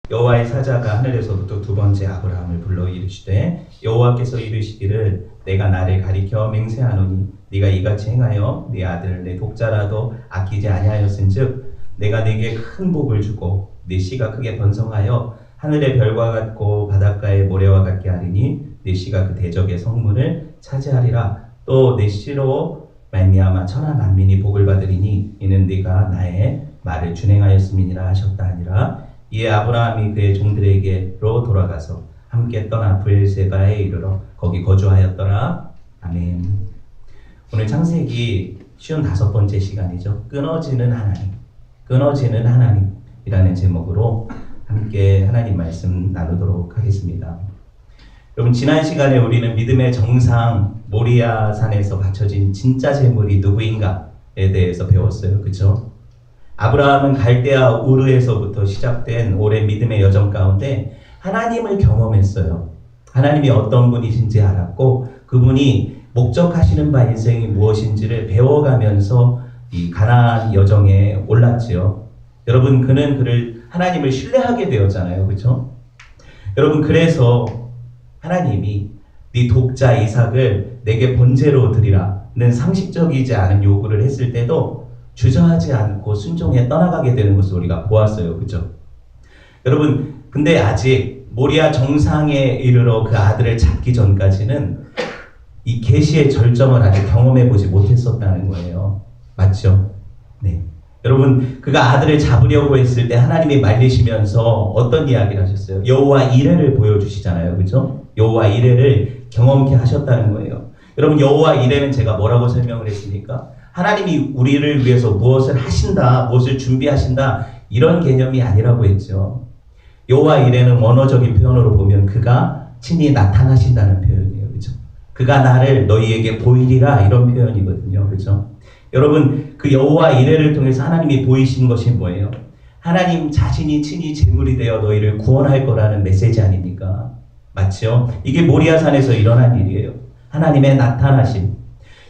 여호와의 사자가 하늘에서부터 두 번째 아브라함을 불러 이르시되 여호와께서 이르시기를 내가 나를 가리켜 맹세하노니 네가 이같이 행하여 네 아들 내 독자라도 아끼지 아니하였은즉 내가 네게 큰 복을 주고 네 씨가 크게 번성하여 하늘의 별과 같고 바닷가의 모래와 같게 하리니 네 씨가 그 대적의 성문을 차지하리라. 또 네 씨로 말미암아 천하 만민이 복을 받으리니 이는 네가 나의 말을 준행하였음이니라 하셨다 하니라. 이에 아브라함이 그의 종들에게로 돌아가서 함께 떠나 브엘세바에 이르러 거기 거주하였더라. 아멘. 오늘 창세기 55번째 시간이죠. 끊어지는 하나님, 끊어지는 하나님이라는 제목으로 함께 하나님 말씀 나누도록 하겠습니다. 여러분, 지난 시간에 우리는 믿음의 정상 모리아 산에서 바쳐진 진짜 제물이 누구인가에 대해서 배웠어요. 그렇죠? 아브라함은 갈대아 우르에서부터 시작된 오랜 믿음의 여정 가운데 하나님을 경험했어요. 하나님이 어떤 분이신지 알았고 그분이 목적하시는 바 인생이 무엇인지를 배워가면서 이 가나안 여정에 올랐지요. 여러분, 그는 하나님을 신뢰하게 되었잖아요. 그렇죠? 여러분, 그래서 하나님이 네 독자 이삭을 내게 번제로 드리라는 상식적이지 않은 요구를 했을 때도 주저하지 않고 순종해 떠나가게 되는 것을 우리가 보았어요. 그죠? 여러분, 근데 아직 모리아 정상에 이르러 그 아들을 잡기 전까지는 이 계시의 절정을 아직 경험해 보지 못했었다는 거예요. 맞죠? 네. 여러분, 그가 아들을 잡으려고 했을 때 하나님이 말리시면서 어떤 이야기를 하셨어요? 여호와 이레를 보여주시잖아요. 그죠? 여호와 이레를 경험케 하셨다는 거예요. 여러분, 여호와 이레는 제가 뭐라고 설명을 했습니까? 하나님이 우리를 위해서 무엇을 하신다, 무엇을 준비하신다, 이런 개념이 아니라고 했죠. 여호와 이레는 원어적인 표현으로 보면 그가 친히 나타나신다는 표현이에요. 그죠? 그가 나를 너희에게 보이리라, 이런 표현이거든요. 그죠? 여러분, 그 여호와 이레를 통해서 하나님이 보이신 것이 뭐예요? 하나님 자신이 친히 제물이 되어 너희를 구원할 거라는 메시지 아닙니까? 맞죠? 이게 모리아산에서 일어난 일이에요. 하나님의 나타나심.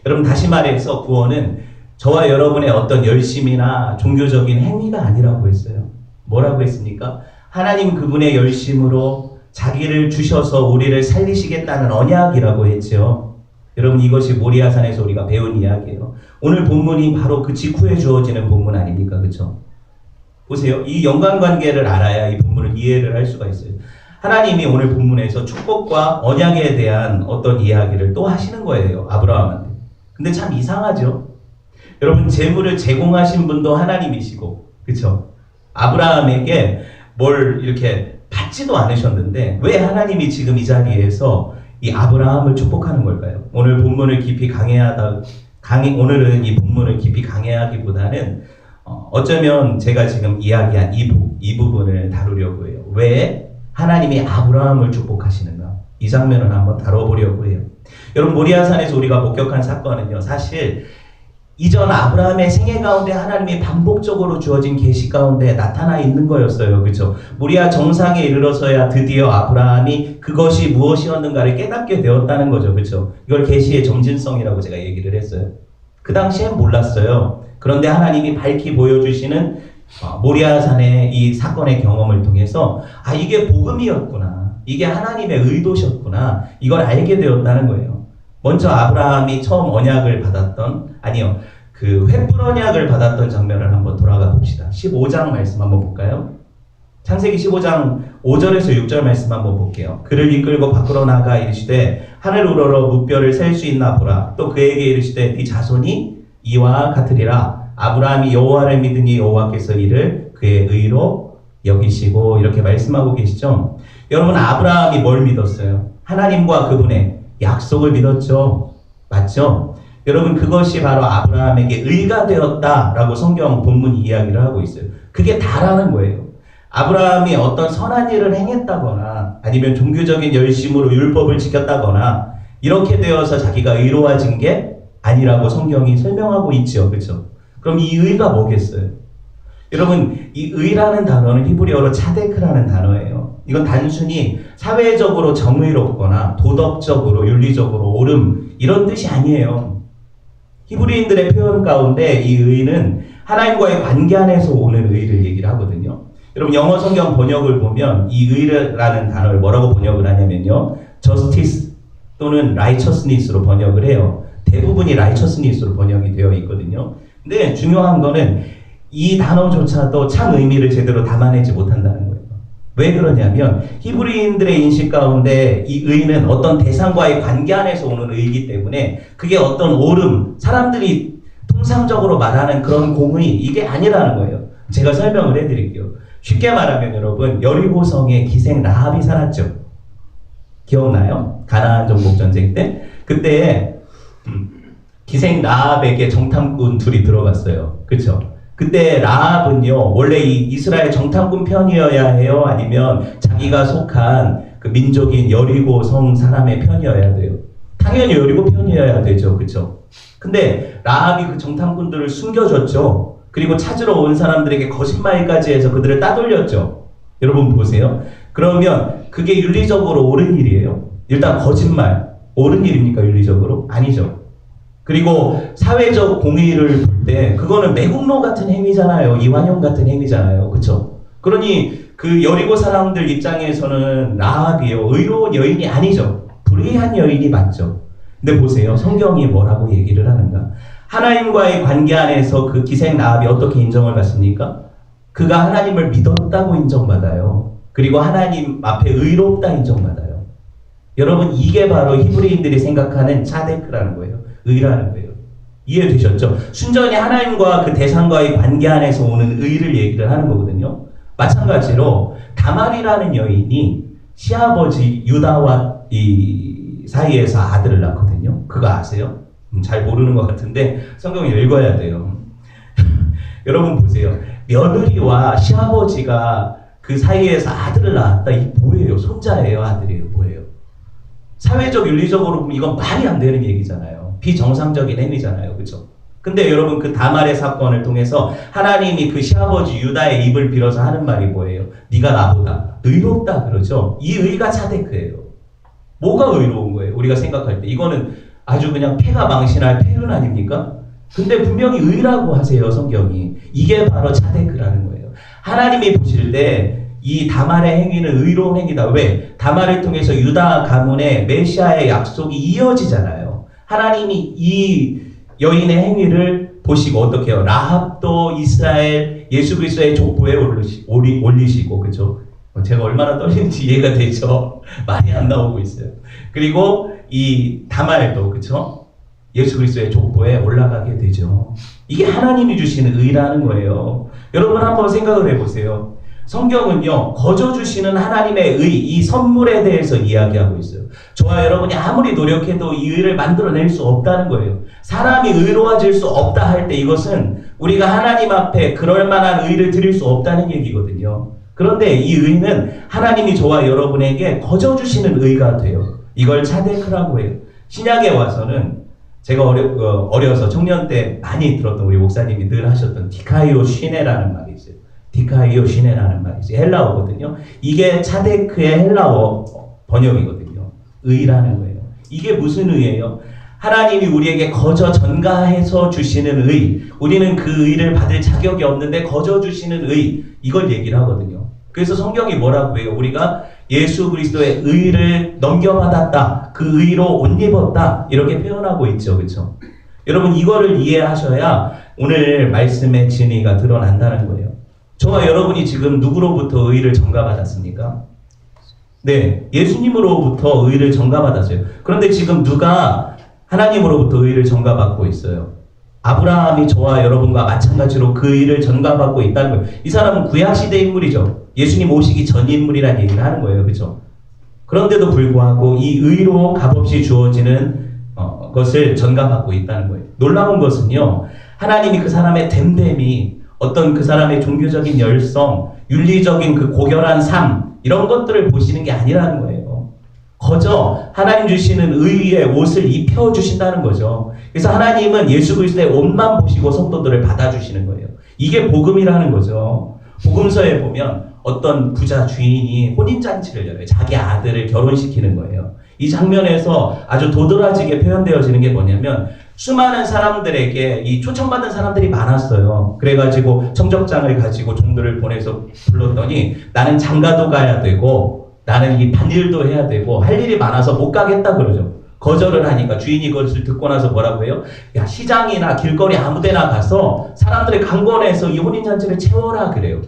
여러분, 다시 말해서 구원은 저와 여러분의 어떤 열심이나 종교적인 행위가 아니라고 했어요. 뭐라고 했습니까? 하나님 그분의 열심으로 자기를 주셔서 우리를 살리시겠다는 언약이라고 했죠. 여러분, 이것이 모리아산에서 우리가 배운 이야기예요. 오늘 본문이 바로 그 직후에 주어지는 본문 아닙니까? 그렇죠? 보세요. 이 연관관계를 알아야 이 본문을 이해를 할 수가 있어요. 하나님이 오늘 본문에서 축복과 언약에 대한 어떤 이야기를 또 하시는 거예요. 아브라함한테. 근데 참 이상하죠? 여러분, 재물을 제공하신 분도 하나님이시고, 그렇죠? 아브라함에게 뭘 이렇게 받지도 않으셨는데 왜 하나님이 지금 이 자리에서 이 아브라함을 축복하는 걸까요? 오늘 본문을 깊이 오늘은 이 본문을 깊이 강해하기보다는 어쩌면 제가 지금 이야기한 이 부분을 다루려고 해요. 왜 하나님이 아브라함을 축복하시는가? 이 장면을 한번 다뤄보려고 해요. 여러분, 모리아산에서 우리가 목격한 사건은요, 사실 이전 아브라함의 생애 가운데 하나님이 반복적으로 주어진 계시 가운데 나타나 있는 거였어요. 그렇죠? 모리아 정상에 이르러서야 드디어 아브라함이 그것이 무엇이었는가를 깨닫게 되었다는 거죠. 그렇죠? 이걸 계시의 점진성이라고 제가 얘기를 했어요. 그 당시엔 몰랐어요. 그런데 하나님이 밝히 보여주시는 모리아산의 이 사건의 경험을 통해서 이게 복음이었구나, 이게 하나님의 의도셨구나, 이걸 알게 되었다는 거예요. 먼저 아브라함이 처음 언약을 받았던, 그 횃불 언약을 받았던 장면을 한번 돌아가 봅시다. 15장 말씀 한번 볼까요? 창세기 15장 5절에서 6절 말씀 한번 볼게요. 그를 이끌고 밖으로 나가 이르시되 하늘 우러러 무뼈를 셀 수 있나 보라. 또 그에게 이르시되 네 자손이 이와 같으리라. 아브라함이 여호와를 믿으니 여호와께서 이를 그의 의로 여기시고, 이렇게 말씀하고 계시죠. 여러분, 아브라함이 뭘 믿었어요? 하나님과 그분의 약속을 믿었죠. 맞죠? 여러분, 그것이 바로 아브라함에게 의가 되었다라고 성경 본문이 이야기를 하고 있어요. 그게 다라는 거예요. 아브라함이 어떤 선한 일을 행했다거나 아니면 종교적인 열심으로 율법을 지켰다거나 이렇게 되어서 자기가 의로워진 게 아니라고 성경이 설명하고 있죠. 그렇죠? 그럼 이 의가 뭐겠어요? 여러분, 이 의라는 단어는 히브리어로 차데크라는 단어예요. 이건 단순히 사회적으로 정의롭거나 도덕적으로 윤리적으로 옳음, 이런 뜻이 아니에요. 히브리인들의 표현 가운데 이 의는 하나님과의 관계 안에서 오는 의를 얘기를 하거든요. 여러분 영어 성경 번역을 보면 이 의라는 단어를 뭐라고 번역을 하냐면요. justice 또는 righteousness로 번역을 해요. 대부분이 righteousness로 번역이 되어 있거든요. 근데 중요한 거는 이 단어조차도 참 의미를 제대로 담아내지 못한다는 거예요. 왜 그러냐면 히브리인들의 인식 가운데 이 의는 어떤 대상과의 관계 안에서 오는 의이기 때문에 그게 어떤 옳음, 사람들이 통상적으로 말하는 그런 공의 이게 아니라는 거예요. 제가 설명을 해드릴게요. 쉽게 말하면 여러분 여리고성에 기생 라합이 살았죠. 기억나요? 가나안 정복 전쟁 때 그때 기생 라합에게 정탐꾼 둘이 들어갔어요. 그렇죠? 그때 라합은요 원래 이 이스라엘 정탐꾼 편이어야 해요? 아니면 자기가 속한 그 민족인 여리고성 사람의 편이어야 돼요? 당연히 여리고 편이어야 되죠. 그렇죠? 근데 라합이 그 정탐꾼들을 숨겨줬죠. 그리고 찾으러 온 사람들에게 거짓말까지 해서 그들을 따돌렸죠. 여러분 보세요. 그러면 그게 윤리적으로 옳은 일이에요? 일단 거짓말 옳은 일입니까? 윤리적으로? 아니죠. 그리고 사회적 공의를 볼 때 그거는 매국노 같은 행위잖아요. 이완용 같은 행위잖아요. 그렇죠? 그러니 그 여리고 사람들 입장에서는 라합이요. 의로운 여인이 아니죠. 불의한 여인이 맞죠. 근데 보세요. 성경이 뭐라고 얘기를 하는가? 하나님과의 관계 안에서 그 기생 라합이 어떻게 인정을 받습니까? 그가 하나님을 믿었다고 인정받아요. 그리고 하나님 앞에 의롭다 인정받아요. 여러분 이게 바로 히브리인들이 생각하는 차데크라는 거예요. 의라는 거예요. 이해되셨죠? 순전히 하나님과 그 대상과의 관계 안에서 오는 의를 얘기를 하는 거거든요. 마찬가지로 다말이라는 여인이 시아버지 유다와 이 사이에서 아들을 낳거든요. 그거 아세요? 잘 모르는 것 같은데 성경을 읽어야 돼요. 여러분 보세요. 며느리와 시아버지가 그 사이에서 아들을 낳았다. 이게 뭐예요? 손자예요? 아들이에요? 뭐예요? 사회적 윤리적으로 보면 이건 말이 안 되는 얘기잖아요. 비정상적인 행위잖아요. 그렇죠? 근데 여러분 그 다말의 사건을 통해서 하나님이 그 시아버지 유다의 입을 빌어서 하는 말이 뭐예요? 네가 나보다 의롭다 그러죠. 이 의가 차데크예요. 뭐가 의로운 거예요? 우리가 생각할 때 이거는 아주 그냥 패가 망신할 패륜 아닙니까? 근데 분명히 의라고 하세요. 성경이. 이게 바로 차데크라는 거예요. 하나님이 보실 때 이 다말의 행위는 의로운 행위다. 왜? 다말을 통해서 유다 가문의 메시아의 약속이 이어지잖아요. 하나님이 이 여인의 행위를 보시고 어떻게 해요? 라합도 이스라엘 예수 그리스도의 족보에 올리시고 그죠? 제가 얼마나 떨리는지 이해가 되죠? 말이 안 나오고 있어요. 그리고 이 다말도 그죠? 예수 그리스도의 족보에 올라가게 되죠. 이게 하나님이 주시는 의라는 거예요. 여러분 한번 생각을 해보세요. 성경은요 거저 주시는 하나님의 의, 이 선물에 대해서 이야기하고 있어요. 저와 여러분이 아무리 노력해도 이 의를 만들어낼 수 없다는 거예요. 사람이 의로워질 수 없다 할 때 이것은 우리가 하나님 앞에 그럴 만한 의를 드릴 수 없다는 얘기거든요. 그런데 이 의는 하나님이 저와 여러분에게 거저 주시는 의가 돼요. 이걸 차데크라고 해요. 신약에 와서는 제가 어려서 청년 때 많이 들었던 우리 목사님이 늘 하셨던 디카이오 시네라는 말이 있어요. 디카이오 시네라는 말이 있어요. 헬라어거든요. 이게 차데크의 헬라어 번역이거든요. 의라는 거예요. 이게 무슨 의예요? 하나님이 우리에게 거저 전가해서 주시는 의, 우리는 그 의를 받을 자격이 없는데 거저 주시는 의, 이걸 얘기를 하거든요. 그래서 성경이 뭐라고 해요? 우리가 예수 그리스도의 의를 넘겨받았다. 그 의로 옷 입었다. 이렇게 표현하고 있죠. 그렇죠? 여러분 이거를 이해하셔야 오늘 말씀의 진리가 드러난다는 거예요. 저와 여러분이 지금 누구로부터 의를 전가받았습니까? 네, 예수님으로부터 의를 전가받았어요. 그런데 지금 누가 하나님으로부터 의를 전가받고 있어요? 아브라함이 저와 여러분과 마찬가지로 그 의를 전가받고 있다는 거예요. 이 사람은 구약시대 인물이죠. 예수님 오시기 전 인물이라는 얘기를 하는 거예요. 그렇죠? 그런데도 불구하고 이 의로 값없이 주어지는 것을 전가받고 있다는 거예요. 놀라운 것은요. 하나님이 그 사람의 됨됨이 어떤 그 사람의 종교적인 열성, 윤리적인 그 고결한 삶 이런 것들을 보시는 게 아니라는 거예요. 거저 하나님 주시는 의의 옷을 입혀주신다는 거죠. 그래서 하나님은 예수 그리스도의 옷만 보시고 성도들을 받아주시는 거예요. 이게 복음이라는 거죠. 복음서에 보면 어떤 부자 주인이 혼인잔치를 열어요. 자기 아들을 결혼시키는 거예요. 이 장면에서 아주 도드라지게 표현되어지는 게 뭐냐면 수많은 사람들에게 이 초청받은 사람들이 많았어요. 그래가지고 청첩장을 가지고 종들을 보내서 불렀더니 나는 장가도 가야 되고 나는 이 밭일도 해야 되고 할 일이 많아서 못 가겠다 그러죠. 거절을 하니까 주인이 그것을 듣고 나서 뭐라고 해요? 야, 시장이나 길거리 아무 데나 가서 사람들의 강권해서 이 혼인잔치를 채워라 그래요.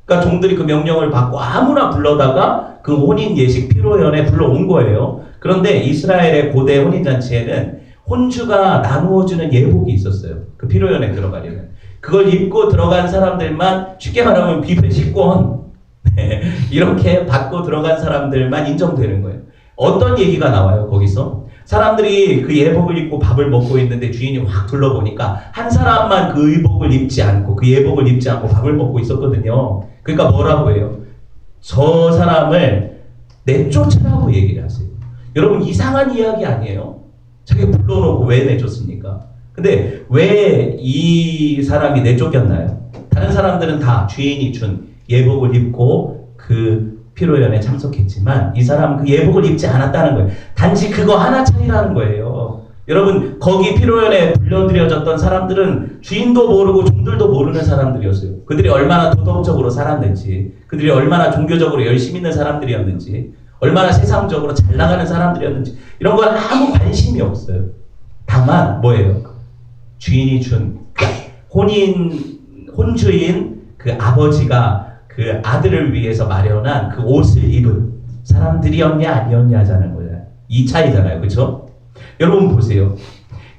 그러니까 종들이 그 명령을 받고 아무나 불러다가 그 혼인 예식 피로연에 불러온 거예요. 그런데 이스라엘의 고대 혼인잔치에는 혼주가 나누어주는 예복이 있었어요. 그 피로연에 들어가려면. 그걸 입고 들어간 사람들만 쉽게 말하면 뷔페 식권 이렇게 받고 들어간 사람들만 인정되는 거예요. 어떤 얘기가 나와요 거기서? 사람들이 그 예복을 입고 밥을 먹고 있는데 주인이 확 둘러보니까 한 사람만 그 의복을 입지 않고 그 예복을 입지 않고 밥을 먹고 있었거든요. 그러니까 뭐라고 해요? 저 사람을 내쫓으라고 얘기를 하세요. 여러분 이상한 이야기 아니에요? 자기 불러놓고 왜 내쫓습니까? 근데 왜 이 사람이 내쫓겼나요? 다른 사람들은 다 주인이 준 예복을 입고 그 피로연에 참석했지만 이 사람은 그 예복을 입지 않았다는 거예요. 단지 그거 하나 차이라는 거예요. 여러분 거기 피로연에 불려들여졌던 사람들은 주인도 모르고 종들도 모르는 사람들이었어요. 그들이 얼마나 도덕적으로 살았는지, 그들이 얼마나 종교적으로 열심히 있는 사람들이었는지, 얼마나 세상적으로 잘 나가는 사람들이었는지 이런 건 아무 관심이 없어요. 다만 뭐예요? 주인이 준 혼주인 그 아버지가 그 아들을 위해서 마련한 그 옷을 입은 사람들이었냐 아니었냐 하자는 거예요. 이 차이잖아요. 그렇죠? 여러분 보세요.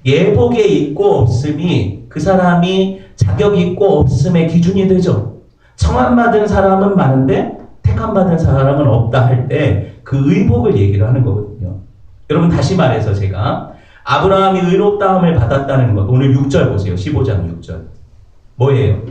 예복에 있고 없음이 그 사람이 자격 있고 없음의 기준이 되죠. 청함받은 사람은 많은데 택함받은 사람은 없다 할 때 그 의복을 얘기를 하는 거거든요. 여러분 다시 말해서 제가 아브라함이 의롭다함을 받았다는 것, 오늘 6절 보세요. 15장 6절. 뭐예요?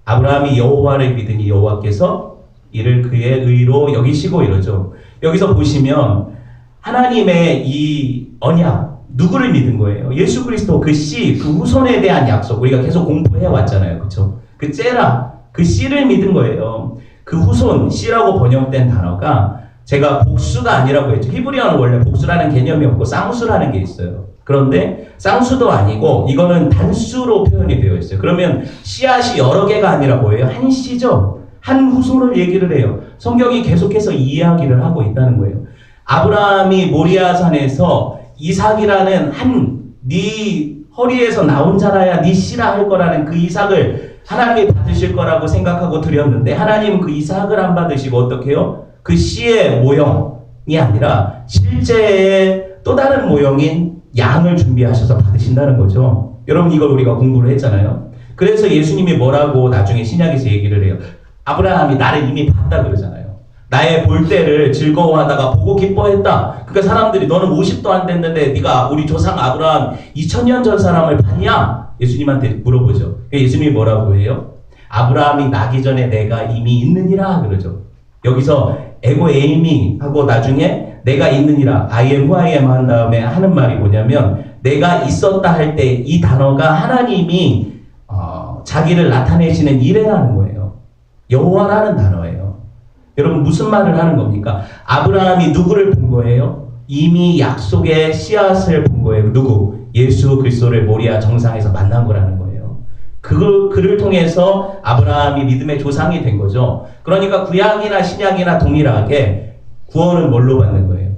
아브라함이 여호와를 믿으니 여호와께서 이를 그의 의로 여기시고 이러죠. 여기서 보시면 하나님의 이 언약, 누구를 믿은 거예요? 예수 그리스도 그 씨, 그 후손에 대한 약속. 우리가 계속 공부해 왔잖아요. 그렇죠? 그 째라, 그 씨를 믿은 거예요. 그 후손, 씨라고 번역된 단어가 제가 복수가 아니라고 했죠. 히브리어는 원래 복수라는 개념이 없고 쌍수라는 게 있어요. 그런데 쌍수도 아니고 이거는 단수로 표현이 되어 있어요. 그러면 씨앗이 여러 개가 아니라 뭐예요? 한 씨죠. 한 후손을 얘기를 해요. 성경이 계속해서 이 이야기를 하고 있다는 거예요. 아브라함이 모리아산에서 이삭이라는 네 허리에서 나온 자라야 네 씨라 할 거라는 그 이삭을 하나님이 받으실 거라고 생각하고 드렸는데 하나님은 그 이삭을 안 받으시고 어떻게 해요? 그 씨의 모형이 아니라 실제의 또 다른 모형인 양을 준비하셔서 받으신다는 거죠. 여러분 이걸 우리가 공부를 했잖아요. 그래서 예수님이 뭐라고 나중에 신약에서 얘기를 해요. 아브라함이 나를 이미 봤다 그러잖아요. 나의 볼 때를 즐거워하다가 보고 기뻐했다. 그러니까 사람들이 너는 50도 안 됐는데 네가 우리 조상 아브라함 2000년 전 사람을 봤냐? 예수님한테 물어보죠. 예수님이 뭐라고 해요? 아브라함이 나기 전에 내가 이미 있느니라 그러죠. 여기서 에고 에이미 하고 나중에 내가 있느니라 I am who I am 한 다음에 하는 말이 뭐냐면 내가 있었다 할 때 이 단어가 하나님이 자기를 나타내시는 이래라는 거예요. 여호와라는 단어예요. 여러분 무슨 말을 하는 겁니까? 아브라함이 누구를 본 거예요? 이미 약속의 씨앗을 본 거예요. 누구? 예수 그리스도를 모리아 정상에서 만난 거라는 거예요. 그를 통해서 아브라함이 믿음의 조상이 된 거죠. 그러니까 구약이나 신약이나 동일하게 구원은 뭘로 받는 거예요?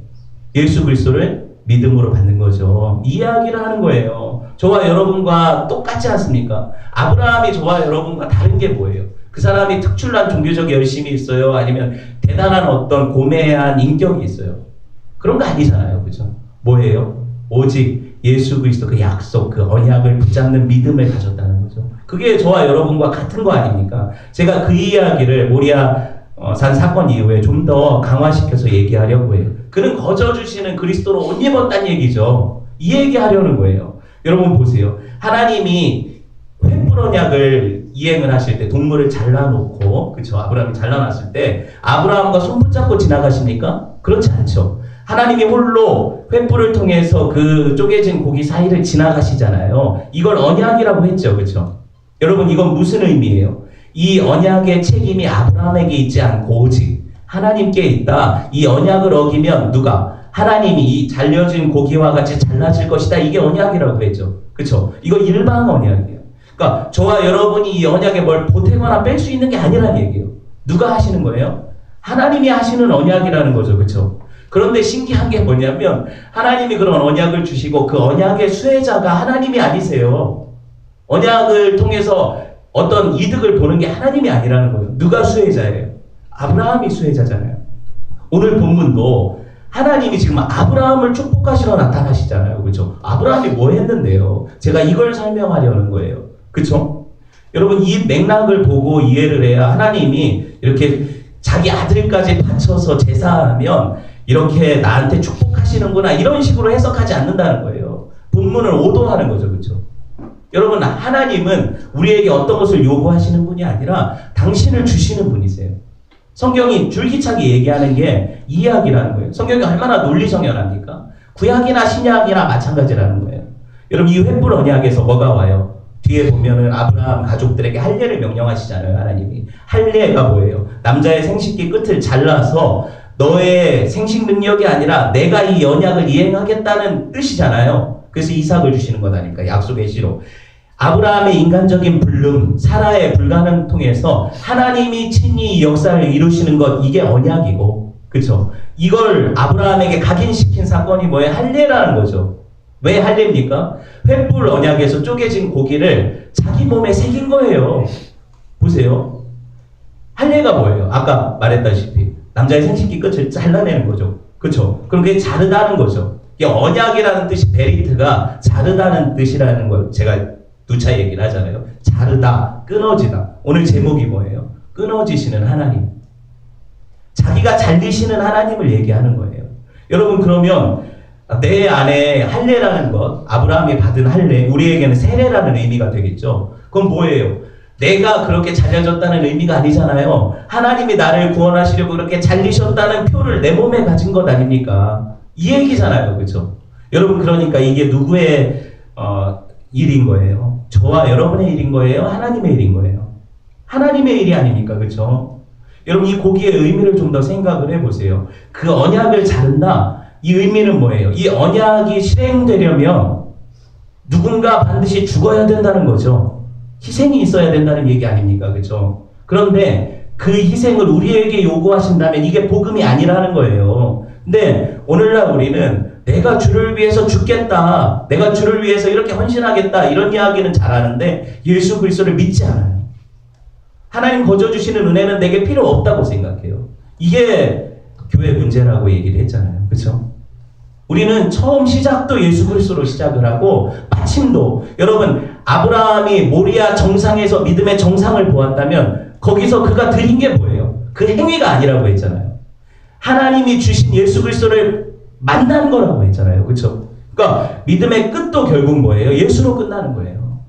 예수 그리스도를 믿음으로 받는 거죠. 이야기를 하는 거예요. 저와 여러분과 똑같지 않습니까? 아브라함이 저와 여러분과 다른 게 뭐예요? 그 사람이 특출난 종교적 열심이 있어요? 아니면 대단한 어떤 고매한 인격이 있어요? 그런 거 아니잖아요. 그죠? 뭐예요? 오직 예수 그리스도 그 약속, 그 언약을 붙잡는 믿음을 가졌다는 거죠. 그게 저와 여러분과 같은 거 아닙니까? 제가 그 이야기를 모리아산 사건 이후에 좀 더 강화시켜서 얘기하려고 해요. 그는 거저주시는 그리스도로 옷 입었다는 얘기죠. 이 얘기하려는 거예요. 여러분 보세요. 하나님이 횃불 언약을 이행을 하실 때 동물을 잘라놓고, 그쵸? 아브라함이 잘라놨을 때 아브라함과 손 붙잡고 지나가십니까? 그렇지 않죠. 하나님이 홀로 횃불을 통해서 그 쪼개진 고기 사이를 지나가시잖아요. 이걸 언약이라고 했죠. 그렇죠? 여러분 이건 무슨 의미예요? 이 언약의 책임이 아브라함에게 있지 않고 오직 하나님께 있다. 이 언약을 어기면 누가? 하나님이 이 잘려진 고기와 같이 잘라질 것이다. 이게 언약이라고 했죠. 그쵸? 이거 일반 언약이에요. 그러니까 저와 여러분이 이 언약에 뭘 보태거나 뺄 수 있는 게 아니라는 얘기예요. 누가 하시는 거예요? 하나님이 하시는 언약이라는 거죠. 그쵸? 그런데 신기한 게 뭐냐면 하나님이 그런 언약을 주시고 그 언약의 수혜자가 하나님이 아니세요. 언약을 통해서 어떤 이득을 보는 게 하나님이 아니라는 거예요. 누가 수혜자예요? 아브라함이 수혜자잖아요. 오늘 본문도 하나님이 지금 아브라함을 축복하시러 나타나시잖아요. 그렇죠? 아브라함이 뭐 했는데요? 제가 이걸 설명하려는 거예요. 그렇죠? 여러분 이 맥락을 보고 이해를 해야 하나님이 이렇게 자기 아들까지 바쳐서 제사하면 이렇게 나한테 축복하시는구나 이런 식으로 해석하지 않는다는 거예요. 본문을 오도하는 거죠. 그렇죠? 여러분 하나님은 우리에게 어떤 것을 요구하시는 분이 아니라 당신을 주시는 분이세요. 성경이 줄기차게 얘기하는 게 이야기라는 거예요. 성경이 얼마나 논리정연합니까? 구약이나 신약이나 마찬가지라는 거예요. 여러분 이 횃불 언약에서 뭐가 와요? 뒤에 보면은 아브라함 가족들에게 할례를 명령하시잖아요. 하나님이. 할례가 뭐예요? 남자의 생식기 끝을 잘라서 너의 생식 능력이 아니라 내가 이 언약을 이행하겠다는 뜻이잖아요. 그래서 이삭을 주시는 거다니까. 약속의 씨로. 아브라함의 인간적인 불능, 사라의 불가능 통해서 하나님이 친히 이 역사를 이루시는 것, 이게 언약이고, 그쵸? 이걸 아브라함에게 각인시킨 사건이 뭐예요? 할례라는 거죠. 왜 할례입니까? 횃불 언약에서 쪼개진 고기를 자기 몸에 새긴 거예요. 보세요. 할례가 뭐예요? 아까 말했다시피 남자의 생식기 끝을 잘라내는 거죠. 그쵸? 그럼 그게 자르다는 거죠. 이게 언약이라는 뜻이 베리트가 자르다는 뜻이라는 걸 제가 누차 얘기를 하잖아요. 자르다, 끊어지다. 오늘 제목이 뭐예요? 끊어지시는 하나님. 자기가 잘리시는 하나님을 얘기하는 거예요. 여러분 그러면 내 안에 할례라는 것, 아브라함이 받은 할례, 우리에게는 세례라는 의미가 되겠죠. 그건 뭐예요? 내가 그렇게 잘려졌다는 의미가 아니잖아요. 하나님이 나를 구원하시려고 그렇게 잘리셨다는 표를 내 몸에 가진 것 아닙니까? 이 얘기잖아요. 그렇죠? 여러분 그러니까 이게 누구의 일인 거예요? 저와 여러분의 일인 거예요? 하나님의 일인 거예요? 하나님의 일이 아닙니까? 그렇죠? 여러분 이 고기의 의미를 좀 더 생각을 해보세요. 그 언약을 자른다. 이 의미는 뭐예요? 이 언약이 실행되려면 누군가 반드시 죽어야 된다는 거죠. 희생이 있어야 된다는 얘기 아닙니까? 그렇죠? 그런데 그 희생을 우리에게 요구하신다면 이게 복음이 아니라는 거예요. 근데 오늘날 우리는 내가 주를 위해서 죽겠다. 내가 주를 위해서 이렇게 헌신하겠다. 이런 이야기는 잘하는데 예수 그리스도를 믿지 않아요. 하나님 거저 주시는 은혜는 내게 필요 없다고 생각해요. 이게 교회 문제라고 얘기를 했잖아요. 그렇죠? 우리는 처음 시작도 예수 그리스도로 시작을 하고 마침도 여러분 아브라함이 모리아 정상에서 믿음의 정상을 보았다면 거기서 그가 드린 게 뭐예요? 그 행위가 아니라고 했잖아요. 하나님이 주신 예수 그리스도를 만난 거라고 했잖아요. 그렇죠? 그러니까 믿음의 끝도 결국 뭐예요? 예수로 끝나는 거예요.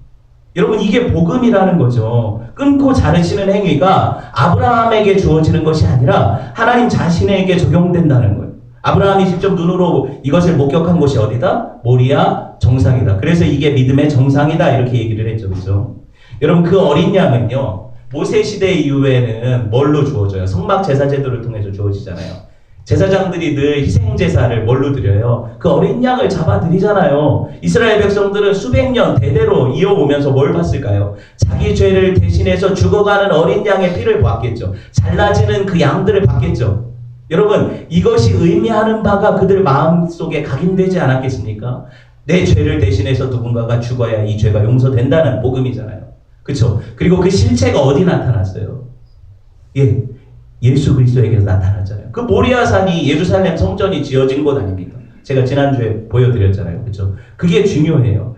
여러분 이게 복음이라는 거죠. 끊고 자르시는 행위가 아브라함에게 주어지는 것이 아니라 하나님 자신에게 적용된다는 거예요. 아브라함이 직접 눈으로 이것을 목격한 곳이 어디다? 모리아 정상이다. 그래서 이게 믿음의 정상이다 이렇게 얘기를 했죠. 그렇죠? 여러분 그 어린 양은요. 모세 시대 이후에는 뭘로 주어져요? 성막 제사 제도를 통해서 주어지잖아요. 제사장들이 늘 희생제사를 뭘로 드려요? 그 어린 양을 잡아드리잖아요. 이스라엘 백성들은 수백 년 대대로 이어오면서 뭘 봤을까요? 자기 죄를 대신해서 죽어가는 어린 양의 피를 봤겠죠. 잘라지는 그 양들을 봤겠죠. 여러분 이것이 의미하는 바가 그들 마음속에 각인되지 않았겠습니까? 내 죄를 대신해서 누군가가 죽어야 이 죄가 용서된다는 복음이잖아요. 그렇죠? 그리고 그 실체가 어디 나타났어요? 예수 그리스도에게서 나타났잖아요. 그 모리아산이 예루살렘 성전이 지어진 곳 아닙니까? 제가 지난주에 보여드렸잖아요. 그렇죠? 그게 중요해요.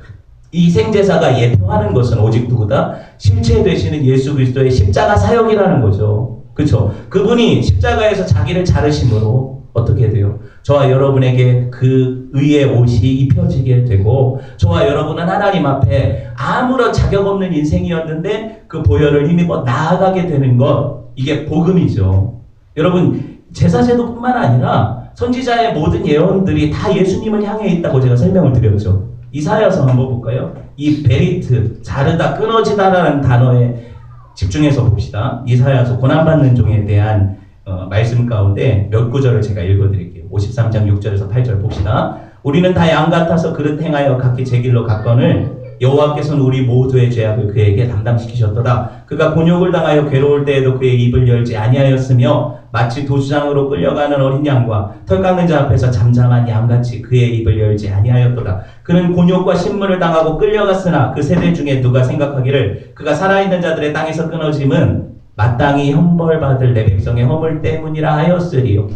이 생제사가 예표하는 것은 오직 누구다? 실체 되시는 예수 그리스도의 십자가 사역이라는 거죠. 그렇죠? 그분이 십자가에서 자기를 자르심으로 어떻게 돼요? 저와 여러분에게 그 의의 옷이 입혀지게 되고 저와 여러분은 하나님 앞에 아무런 자격 없는 인생이었는데 그 보혈을 힘입어 나아가게 되는 것, 이게 복음이죠. 여러분 제사제도뿐만 아니라 선지자의 모든 예언들이 다 예수님을 향해 있다고 제가 설명을 드렸죠. 이사야서 한번 볼까요? 이 베리트, 자르다, 끊어지다라는 단어에 집중해서 봅시다. 이사야서 고난받는 종에 대한 말씀 가운데 몇 구절을 제가 읽어드릴게요. 53장 6절에서 8절 봅시다. 우리는 다 양 같아서 그릇 행하여 각기 제 길로 갔거늘 여호와께서는 우리 모두의 죄악을 그에게 담당시키셨도다. 그가 곤욕을 당하여 괴로울 때에도 그의 입을 열지 아니하였으며 마치 도주장으로 끌려가는 어린 양과 털 깎는 자 앞에서 잠잠한 양같이 그의 입을 열지 아니하였도다. 그는 곤욕과 신문을 당하고 끌려갔으나 그 세대 중에 누가 생각하기를 그가 살아있는 자들의 땅에서 끊어짐은 마땅히 형벌받을 내 백성의 허물 때문이라 하였으리요.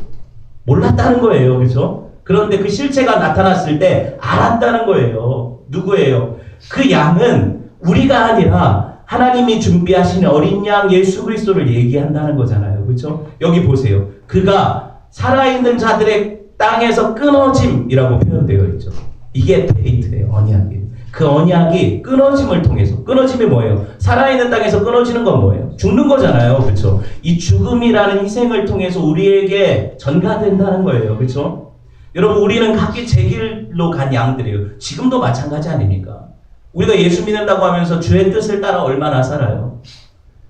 몰랐다는 거예요. 그렇죠? 그런데 그 실체가 나타났을 때 알았다는 거예요. 누구예요? 그 양은 우리가 아니라 하나님이 준비하신 어린 양 예수 그리스도를 얘기한다는 거잖아요. 그렇죠? 여기 보세요. 그가 살아있는 자들의 땅에서 끊어짐이라고 표현되어 있죠. 이게 데이트예요. 언약이에요. 그 언약이 끊어짐을 통해서, 끊어짐이 뭐예요? 살아있는 땅에서 끊어지는 건 뭐예요? 죽는 거잖아요. 그렇죠? 이 죽음이라는 희생을 통해서 우리에게 전가된다는 거예요. 그렇죠? 여러분, 우리는 각기 제 길로 간 양들이에요. 지금도 마찬가지 아닙니까? 우리가 예수 믿는다고 하면서 주의 뜻을 따라 얼마나 살아요?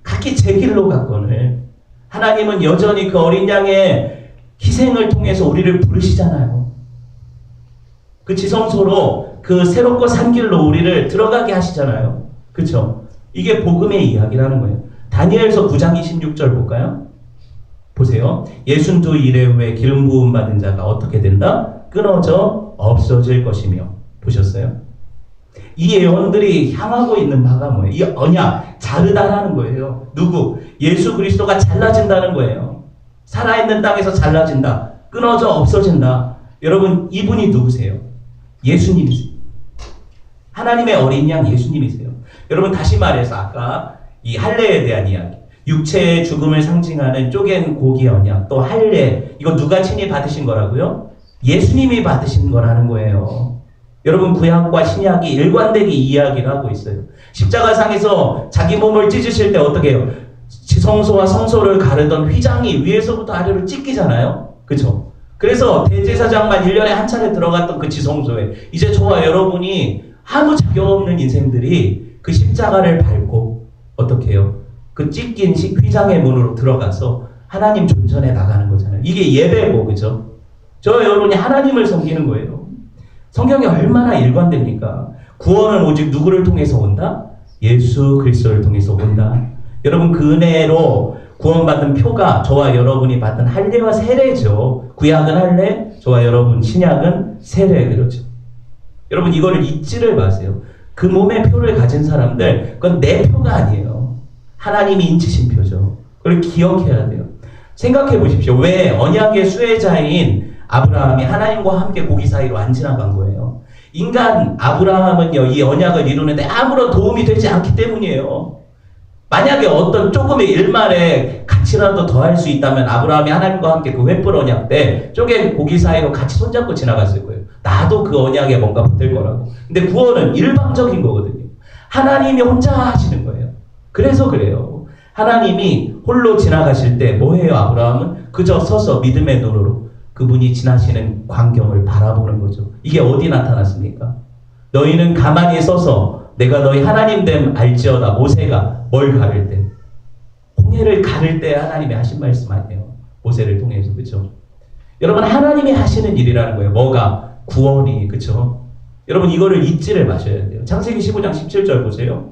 각기 제 길로 갔거늘 하나님은 여전히 그 어린 양의 희생을 통해서 우리를 부르시잖아요. 그 지성소로 그 새롭고 산 길로 우리를 들어가게 하시잖아요. 그렇죠? 이게 복음의 이야기라는 거예요. 다니엘서 9장 26절 볼까요? 보세요. 62 이래 후에 기름 부음 받은 자가 어떻게 된다? 끊어져 없어질 것이며. 보셨어요? 이 예언들이 향하고 있는 바가 뭐예요? 이 언약, 자르다라는 거예요. 누구? 예수 그리스도가 잘라진다는 거예요. 살아있는 땅에서 잘라진다. 끊어져 없어진다. 여러분, 이분이 누구세요? 예수님이세요. 하나님의 어린 양 예수님이세요. 여러분, 다시 말해서 아까 이 할례에 대한 이야기, 육체의 죽음을 상징하는 쪼갠 고기 언약, 또 할례, 이거 누가 친히 받으신 거라고요? 예수님이 받으신 거라는 거예요. 여러분, 구약과 신약이 일관되게 이야기를 하고 있어요. 십자가상에서 자기 몸을 찢으실 때 어떻게 해요? 지성소와 성소를 가르던 휘장이 위에서부터 아래로 찢기잖아요. 그렇죠? 그래서 대제사장만 1년에 한 차례 들어갔던 그 지성소에 이제 저와 여러분이 아무 자격 없는 인생들이 그 십자가를 밟고 어떻게 해요? 그 찢긴 휘장의 문으로 들어가서 하나님 존전에 나가는 거잖아요. 이게 예배고, 그죠? 저 여러분이 하나님을 섬기는 거예요. 성경이 얼마나 일관됩니까? 구원은 오직 누구를 통해서 온다? 예수 그리스도를 통해서 온다. 여러분, 그 은혜로 구원받은 표가 저와 여러분이 받은 할례와 세례죠. 구약은 할례, 저와 여러분 신약은 세례. 그렇죠? 여러분, 이거를 잊지를 마세요. 그 몸의 표를 가진 사람들, 그건 내 표가 아니에요. 하나님이 인치신 표죠. 그걸 기억해야 돼요. 생각해 보십시오. 왜 언약의 수혜자인 아브라함이 하나님과 함께 고기 사이로 안 지나간 거예요? 인간 아브라함은요, 이 언약을 이루는데 아무런 도움이 되지 않기 때문이에요. 만약에 어떤 조금의 일말에 같이라도 더 할 수 있다면 아브라함이 하나님과 함께 그 횃불 언약 때 쪼갠 고기 사이로 같이 손잡고 지나갔을 거예요. 나도 그 언약에 뭔가 붙을 거라고. 근데 구원은 일방적인 거거든요. 하나님이 혼자 하시는 거예요. 그래서 그래요. 하나님이 홀로 지나가실 때 뭐해요? 아브라함은 그저 서서 믿음의 눈으로 그분이 지나시는 광경을 바라보는 거죠. 이게 어디 나타났습니까? 너희는 가만히 서서 내가 너희 하나님 됨 알지어다. 모세가 뭘 가를 때? 홍해를 가를 때 하나님이 하신 말씀 아니에요. 모세를 통해서. 그렇죠? 여러분, 하나님이 하시는 일이라는 거예요. 뭐가? 구원이. 그렇죠? 여러분, 이거를 잊지를 마셔야 돼요. 창세기 15장 17절 보세요.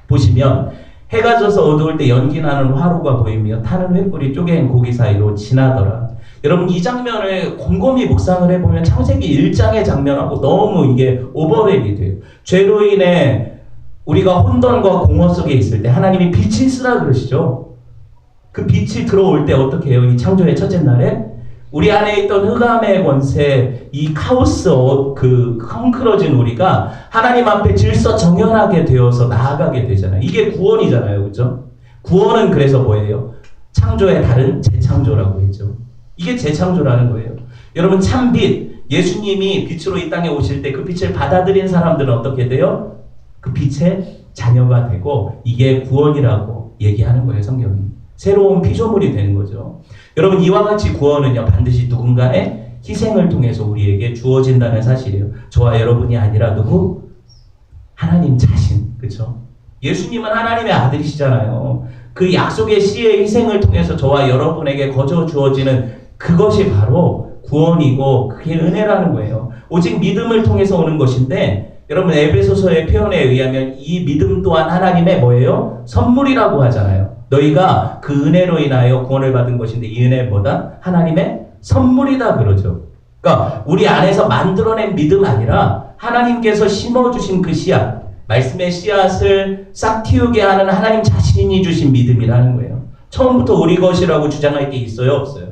보시면 해가 져서 어두울 때 연기 나는 화로가 보이며 타는 횃불이 쪼갠 고기 사이로 지나더라. 여러분, 이 장면을 곰곰이 묵상을 해보면 창세기 1장의 장면하고 너무 이게 오버랩이 돼요. 죄로 인해 우리가 혼돈과 공허 속에 있을 때 하나님이 빛이 있으라 그러시죠. 그 빛이 들어올 때 어떻게 해요? 이 창조의 첫째 날에 우리 안에 있던 흑암의 권세, 이 카오스, 그 헝클어진 우리가 하나님 앞에 질서 정연하게 되어서 나아가게 되잖아요. 이게 구원이잖아요. 그렇죠? 구원은 그래서 뭐예요? 창조의 다른 재창조라고 했죠. 이게 재창조라는 거예요. 여러분, 참빛, 예수님이 빛으로 이 땅에 오실 때 그 빛을 받아들인 사람들은 어떻게 돼요? 그 빛의 자녀가 되고, 이게 구원이라고 얘기하는 거예요, 성경이. 새로운 피조물이 되는 거죠. 여러분, 이와 같이 구원은요, 반드시 누군가의 희생을 통해서 우리에게 주어진다는 사실이에요. 저와 여러분이 아니라 누구? 하나님 자신. 그렇죠? 예수님은 하나님의 아들이시잖아요. 그 약속의 씨의 희생을 통해서 저와 여러분에게 거저 주어지는 그것이 바로 구원이고 그게 은혜라는 거예요. 오직 믿음을 통해서 오는 것인데 여러분 에베소서의 표현에 의하면 이 믿음 또한 하나님의 뭐예요? 선물이라고 하잖아요. 너희가 그 은혜로 인하여 구원을 받은 것인데 이 은혜보다 하나님의 선물이다 그러죠. 그러니까 우리 안에서 만들어낸 믿음 아니라 하나님께서 심어주신 그 씨앗, 말씀의 씨앗을 싹 틔우게 하는 하나님 자신이 주신 믿음이라는 거예요. 처음부터 우리 것이라고 주장할 게 있어요? 없어요?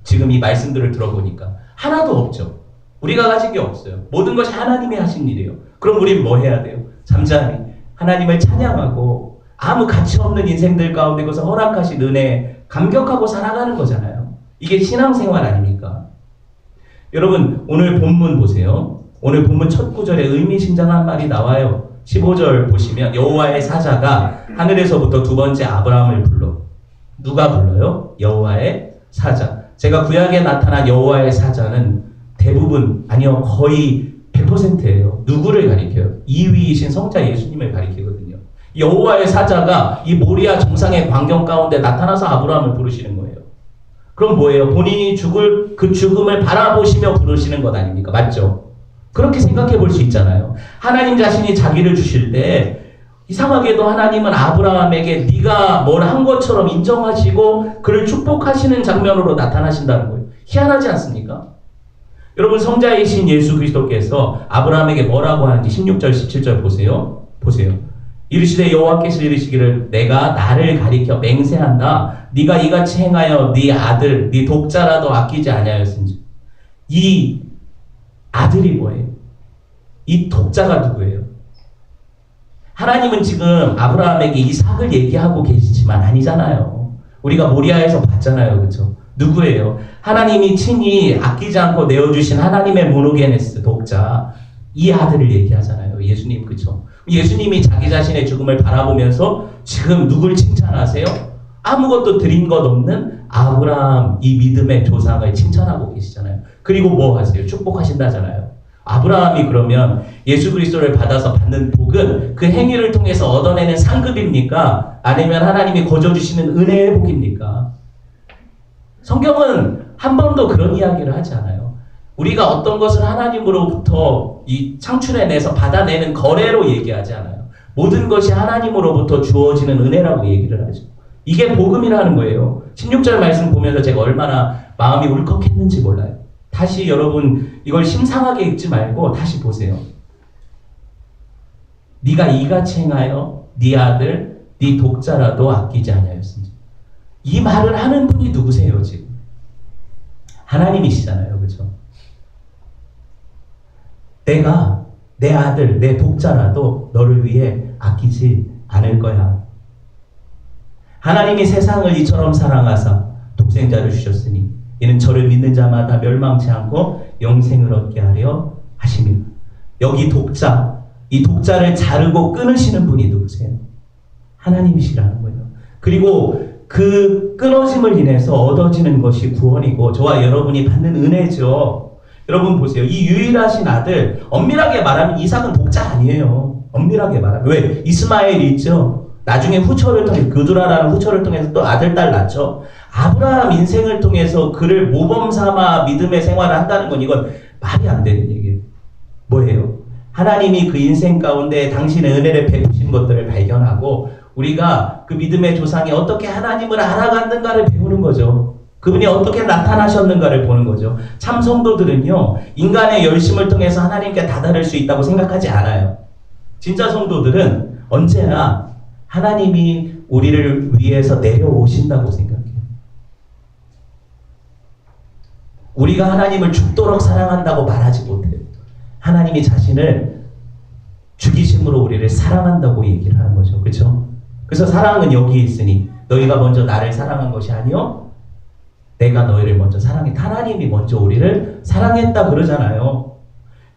지금 이 말씀들을 들어보니까 하나도 없죠. 우리가 가진 게 없어요. 모든 것이 하나님이 하신 일이에요. 그럼 우린 뭐 해야 돼요? 잠잠히 하나님을 찬양하고 아무 가치 없는 인생들 가운데 그것을 허락하신 은혜에 감격하고 살아가는 거잖아요. 이게 신앙생활 아닙니까? 여러분 오늘 본문 보세요. 오늘 본문 첫 구절에 의미심장한 말이 나와요. 15절 보시면 여호와의 사자가 하늘에서부터 두 번째 아브라함을 불러. 누가 불러요? 여호와의 사자. 제가 구약에 나타난 여호와의 사자는 대부분 아니요 거의 100%예요. 누구를 가리켜요? 2위이신 성자 예수님을 가리키거든요. 여호와의 사자가 이 모리아 정상의 광경 가운데 나타나서 아브라함을 부르시는 거예요. 그럼 뭐예요? 본인이 죽을 그 죽음을 바라보시며 부르시는 것 아닙니까? 맞죠? 그렇게 생각해 볼 수 있잖아요. 하나님 자신이 자기를 주실 때 이상하게도 하나님은 아브라함에게 네가 뭘 한 것처럼 인정하시고 그를 축복하시는 장면으로 나타나신다는 거예요. 희한하지 않습니까? 여러분 성자이신 예수 그리스도께서 아브라함에게 뭐라고 하는지 16절 17절 보세요. 이르시되 여호와께서 이르시기를 내가 나를 가리켜 맹세한다. 네가 이같이 행하여 네 아들 네 독자라도 아끼지 아니하였은지. 이 아들이 뭐예요? 이 독자가 누구예요? 하나님은 지금 아브라함에게 이삭을 얘기하고 계시지만 아니잖아요. 우리가 모리아에서 봤잖아요. 그렇죠? 누구예요? 하나님이 친히 아끼지 않고 내어주신 하나님의 모노게네스 독자 이 아들을 얘기하잖아요. 예수님 그렇죠? 예수님이 자기 자신의 죽음을 바라보면서 지금 누굴 칭찬하세요? 아무것도 드린 것 없는 아브라함 이 믿음의 조상을 칭찬하고 계시잖아요. 그리고 뭐 하세요? 축복하신다잖아요. 아브라함이 그러면 예수 그리스도를 받아서 받는 복은 그 행위를 통해서 얻어내는 상급입니까? 아니면 하나님이 거저 주시는 은혜의 복입니까? 성경은 한 번도 그런 이야기를 하지 않아요. 우리가 어떤 것을 하나님으로부터 이 창출해내서 받아내는 거래로 얘기하지 않아요. 모든 것이 하나님으로부터 주어지는 은혜라고 얘기를 하죠. 이게 복음이라는 거예요. 16절 말씀 보면서 제가 얼마나 마음이 울컥했는지 몰라요. 다시 여러분 이걸 심상하게 읽지 말고 다시 보세요. 네가 이같이 행하여 네 아들 네 독자라도 아끼지 아니하였으니. 이 말을 하는 분이 누구세요 지금? 하나님이시잖아요. 그렇죠? 내가 내 아들 내 독자라도 너를 위해 아끼지 않을 거야. 하나님이 세상을 이처럼 사랑하사 독생자를 주셨으니 이는 저를 믿는 자마다 멸망치 않고 영생을 얻게 하려 하심이라. 여기 독자, 이 독자를 자르고 끊으시는 분이 누구세요? 하나님이시라는 거예요. 그리고 그 끊어짐을 인해서 얻어지는 것이 구원이고 저와 여러분이 받는 은혜죠. 여러분 보세요. 이 유일하신 아들, 엄밀하게 말하면 이삭은 독자 아니에요. 엄밀하게 말하면. 왜? 이스마엘이 있죠. 나중에 후처를 통해 그두라라는 후처를 통해서 또 아들, 딸 낳죠. 아브라함 인생을 통해서 그를 모범 삼아 믿음의 생활을 한다는 건 이건 말이 안 되는 얘기예요. 뭐예요? 하나님이 그 인생 가운데 당신의 은혜를 베푸신 것들을 발견하고 우리가 그 믿음의 조상이 어떻게 하나님을 알아갔는가를 배우는 거죠. 그분이 어떻게 나타나셨는가를 보는 거죠. 참 성도들은요, 인간의 열심을 통해서 하나님께 다다를 수 있다고 생각하지 않아요. 진짜 성도들은 언제나 하나님이 우리를 위해서 내려오신다고 생각해요. 우리가 하나님을 죽도록 사랑한다고 말하지 못해요. 하나님이 자신을 죽이심으로 우리를 사랑한다고 얘기를 하는 거죠. 그렇죠? 그래서 사랑은 여기 있으니 너희가 먼저 나를 사랑한 것이 아니요 내가 너희를 먼저 사랑했다. 하나님이 먼저 우리를 사랑했다 그러잖아요.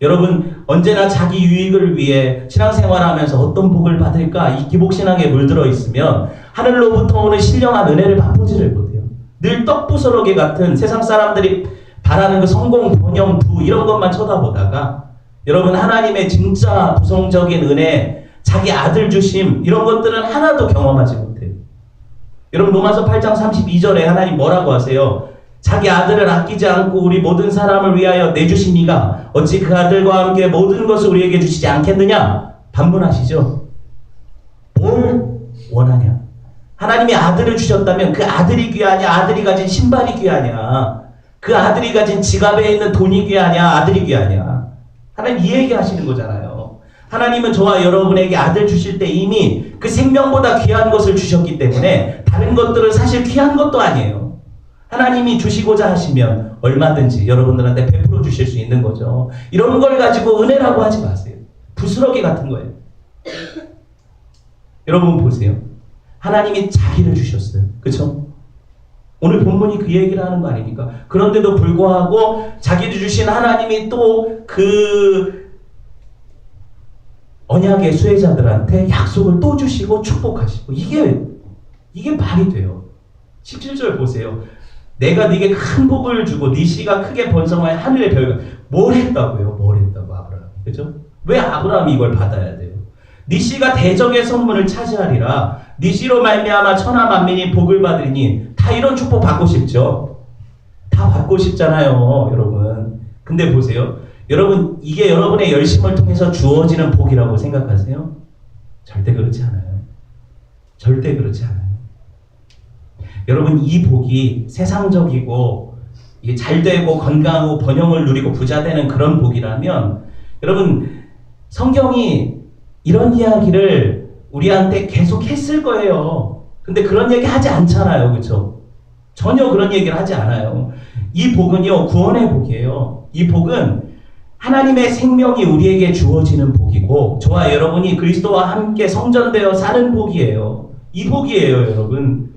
여러분 언제나 자기 유익을 위해 신앙생활하면서 어떤 복을 받을까 이 기복신앙에 물들어 있으면 하늘로부터 오는 신령한 은혜를 맛보지를 못해요. 늘 떡부스러기 같은 세상 사람들이 바라는 그 성공, 번영, 부 이런 것만 쳐다보다가 여러분 하나님의 진짜 부성적인 은혜, 자기 아들 주심 이런 것들은 하나도 경험하지 못해요. 여러분 로마서 8장 32절에 하나님 뭐라고 하세요? 자기 아들을 아끼지 않고 우리 모든 사람을 위하여 내주신 이가 어찌 그 아들과 함께 모든 것을 우리에게 주시지 않겠느냐? 반문하시죠. 뭘 원하냐? 하나님이 아들을 주셨다면 그 아들이 귀하냐? 아들이 가진 신발이 귀하냐? 그 아들이 가진 지갑에 있는 돈이 귀하냐? 아들이 귀하냐? 하나님 이 얘기 하시는 거잖아요. 하나님은 저와 여러분에게 아들 주실 때 이미 그 생명보다 귀한 것을 주셨기 때문에 다른 것들은 사실 귀한 것도 아니에요. 하나님이 주시고자 하시면 얼마든지 여러분들한테 베풀어 주실 수 있는 거죠. 이런 걸 가지고 은혜라고 하지 마세요. 부스러기 같은 거예요. 여러분 보세요. 하나님이 자기를 주셨어요. 그렇죠? 오늘 본문이 그 얘기를 하는 거 아닙니까? 그런데도 불구하고 자기를 주신 하나님이 또 그 언약의 수혜자들한테 약속을 또 주시고 축복하시고 이게 말이 돼요. 17절 보세요. 내가 네게 큰 복을 주고 네 씨가 크게 번성하여 하늘의 별과 뭘 했다고요? 뭘 했다고 아브라함. 그죠? 왜 아브라함이 이걸 받아야 돼요? 네 씨가 대적의 성문을 차지하리라. 네 씨로 말미암아 천하 만민이 복을 받으리니 다 이런 축복 받고 싶죠? 다 받고 싶잖아요, 여러분. 근데 보세요. 여러분 이게 여러분의 열심을 통해서 주어지는 복이라고 생각하세요? 절대 그렇지 않아요. 절대 그렇지 않아요. 여러분 이 복이 세상적이고 이게 잘되고 건강하고 번영을 누리고 부자되는 그런 복이라면 여러분 성경이 이런 이야기를 우리한테 계속 했을 거예요. 근데 그런 얘기 하지 않잖아요. 그렇죠? 전혀 그런 얘기를 하지 않아요. 이 복은요 구원의 복이에요. 이 복은 하나님의 생명이 우리에게 주어지는 복이고 저와 여러분이 그리스도와 함께 성전되어 사는 복이에요. 이 복이에요, 여러분.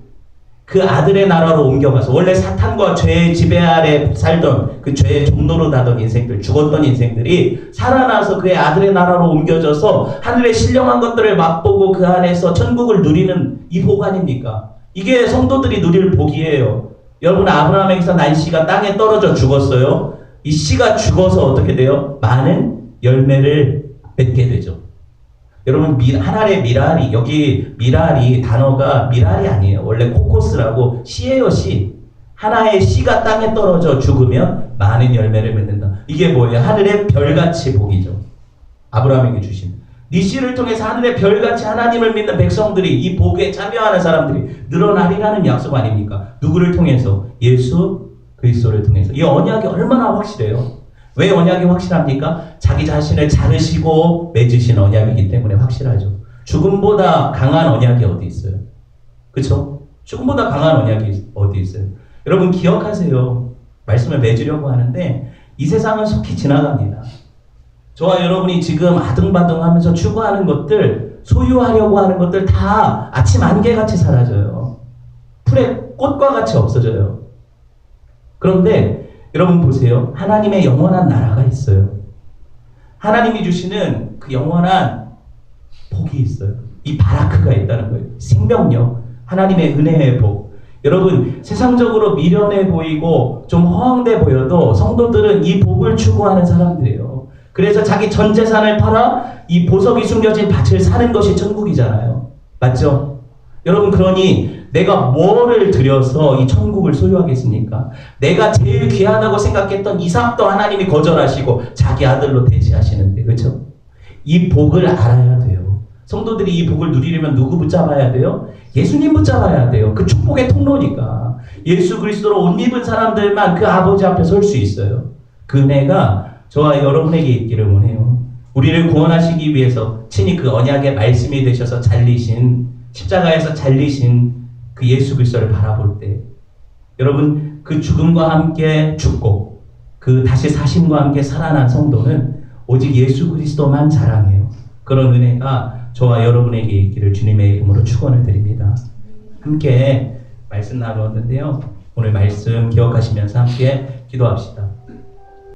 그 아들의 나라로 옮겨가서 원래 사탄과 죄의 지배 아래 살던 그 죄의 종로로 다던 인생들, 죽었던 인생들이 살아나서 그의 아들의 나라로 옮겨져서 하늘의 신령한 것들을 맛보고 그 안에서 천국을 누리는 이 복 아닙니까? 이게 성도들이 누릴 복이에요. 여러분 아브라함에게서 난 씨가 땅에 떨어져 죽었어요. 이 씨가 죽어서 어떻게 돼요? 많은 열매를 맺게 되죠. 여러분 하나의 미랄이 여기 미랄이 단어가 미랄이 아니에요. 원래 코코스라고 씨예요, 씨. 하나의 씨가 땅에 떨어져 죽으면 많은 열매를 맺는다. 이게 뭐예요? 하늘의 별같이 복이죠. 아브라함에게 주신. 네 씨를 통해서 하늘의 별같이 하나님을 믿는 백성들이 이 복에 참여하는 사람들이 늘어나리라는 약속 아닙니까? 누구를 통해서? 예수 그리스도를 통해서. 이 언약이 얼마나 확실해요. 왜 언약이 확실합니까? 자기 자신을 자르시고 맺으신 언약이기 때문에 확실하죠. 죽음보다 강한 언약이 어디 있어요? 그렇죠? 죽음보다 강한 언약이 어디 있어요? 여러분 기억하세요. 말씀을 맺으려고 하는데 이 세상은 속히 지나갑니다. 저와 여러분이 지금 아등바등하면서 추구하는 것들, 소유하려고 하는 것들 다 아침 안개같이 사라져요. 풀의 꽃과 같이 없어져요. 그런데 여러분 보세요. 하나님의 영원한 나라가 있어요. 하나님이 주시는 그 영원한 복이 있어요. 이 바라크가 있다는 거예요. 생명력, 하나님의 은혜의 복. 여러분 세상적으로 미련해 보이고 좀 허황돼 보여도 성도들은 이 복을 추구하는 사람들이에요. 그래서 자기 전 재산을 팔아 이 보석이 숨겨진 밭을 사는 것이 천국이잖아요. 맞죠? 여러분 그러니 내가 뭐를 들여서 이 천국을 소유하겠습니까? 내가 제일 귀하다고 생각했던 이삭도 하나님이 거절하시고 자기 아들로 대지하시는데, 그렇죠? 이 복을 알아야 돼요. 성도들이 이 복을 누리려면 누구 붙잡아야 돼요? 예수님 붙잡아야 돼요. 그 축복의 통로니까. 예수 그리스도로 옷 입은 사람들만 그 아버지 앞에 설 수 있어요. 그 은혜가 저와 여러분에게 있기를 원해요. 우리를 구원하시기 위해서 친히 그 언약의 말씀이 되셔서 잘리신, 십자가에서 잘리신 그 예수 그리스도를 바라볼 때 여러분 그 죽음과 함께 죽고 그 다시 사심과 함께 살아난 성도는 오직 예수 그리스도만 자랑해요. 그런 은혜가 저와 여러분에게 있기를 주님의 이름으로 축원을 드립니다. 함께 말씀 나누었는데요. 오늘 말씀 기억하시면서 함께 기도합시다.